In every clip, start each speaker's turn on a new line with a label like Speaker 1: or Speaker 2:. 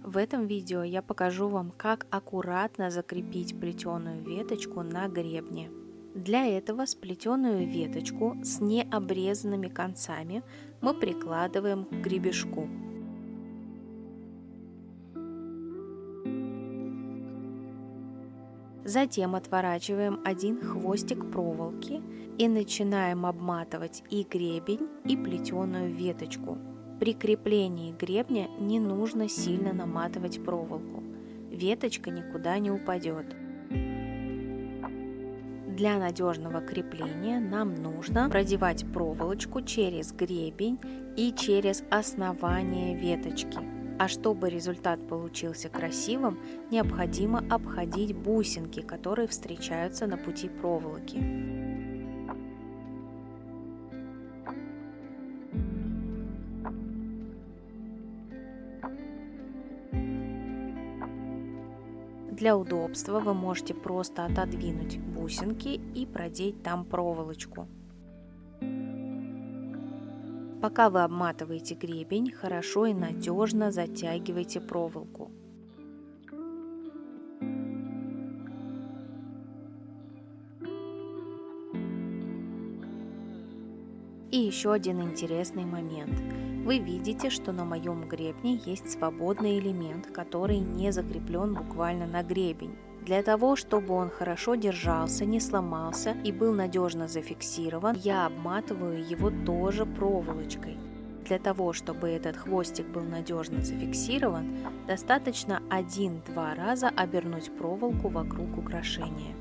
Speaker 1: В этом видео я покажу вам, как аккуратно закрепить плетеную веточку на гребне. Для этого сплетенную веточку с необрезанными концами мы прикладываем к гребешку. Затем отворачиваем один хвостик проволоки и начинаем обматывать и гребень, и плетеную веточку. При креплении гребня не нужно сильно наматывать проволоку. Веточка никуда не упадет. Для надежного крепления нам нужно продевать проволочку через гребень и через основание веточки. А чтобы результат получился красивым, необходимо обходить бусинки, которые встречаются на пути проволоки. Для удобства вы можете просто отодвинуть бусинки и продеть там проволочку. Пока вы обматываете гребень, хорошо и надежно затягивайте проволоку. И еще один интересный момент. Вы видите, что на моем гребне есть свободный элемент, который не закреплен буквально на гребень. Для того, чтобы он хорошо держался, не сломался и был надежно зафиксирован, я обматываю его тоже проволочкой. Для того, чтобы этот хвостик был надежно зафиксирован, достаточно 1-2 раза обернуть проволоку вокруг украшения.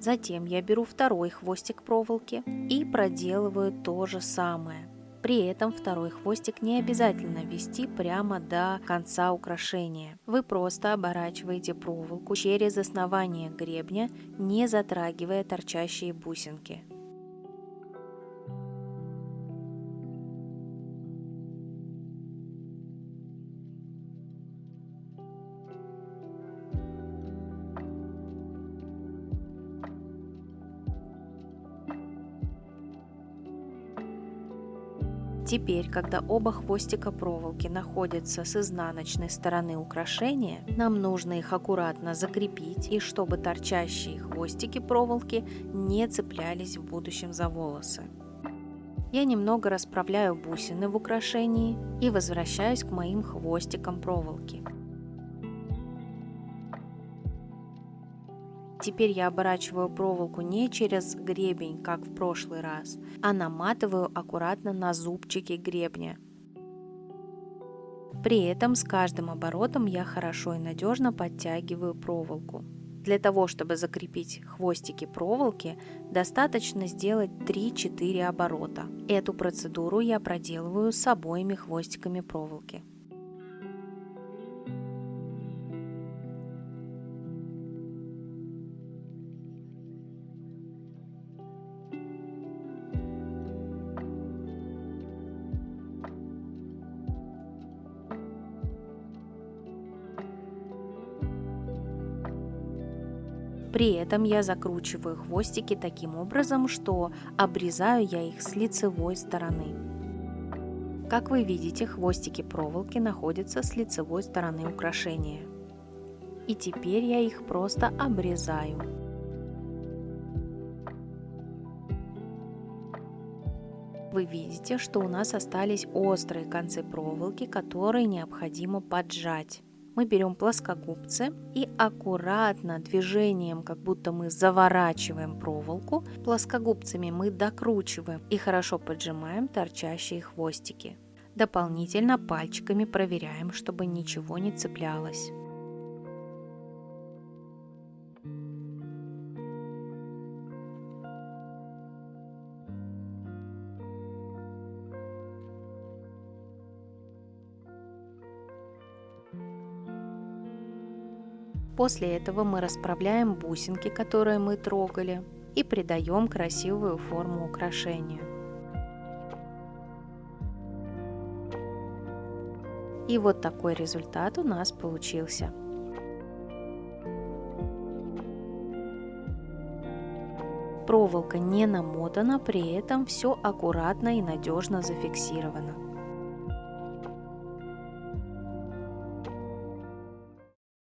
Speaker 1: Затем я беру второй хвостик проволоки и проделываю то же самое. При этом второй хвостик не обязательно вести прямо до конца украшения. Вы просто оборачиваете проволоку через основание гребня, не затрагивая торчащие бусинки. Теперь, когда оба хвостика проволоки находятся с изнаночной стороны украшения, нам нужно их аккуратно закрепить, и чтобы торчащие хвостики проволоки не цеплялись в будущем за волосы. Я немного расправляю бусины в украшении и возвращаюсь к моим хвостикам проволоки. Теперь я оборачиваю проволоку не через гребень, как в прошлый раз, а наматываю аккуратно на зубчики гребня. При этом с каждым оборотом я хорошо и надежно подтягиваю проволоку. Для того, чтобы закрепить хвостики проволоки, достаточно сделать 3-4 оборота. Эту процедуру я проделываю с обоими хвостиками проволоки. При этом я закручиваю хвостики таким образом, что обрезаю я их с лицевой стороны. Как вы видите, хвостики проволоки находятся с лицевой стороны украшения. И теперь я их просто обрезаю. Вы видите, что у нас остались острые концы проволоки, которые необходимо поджать. Мы берем плоскогубцы и аккуратно движением, как будто мы заворачиваем проволоку, плоскогубцами мы докручиваем и хорошо поджимаем торчащие хвостики. Дополнительно пальчиками проверяем, чтобы ничего не цеплялось. После этого мы расправляем бусинки, которые мы трогали, и придаем красивую форму украшению. И вот такой результат у нас получился. Проволока не намотана, при этом все аккуратно и надежно зафиксировано.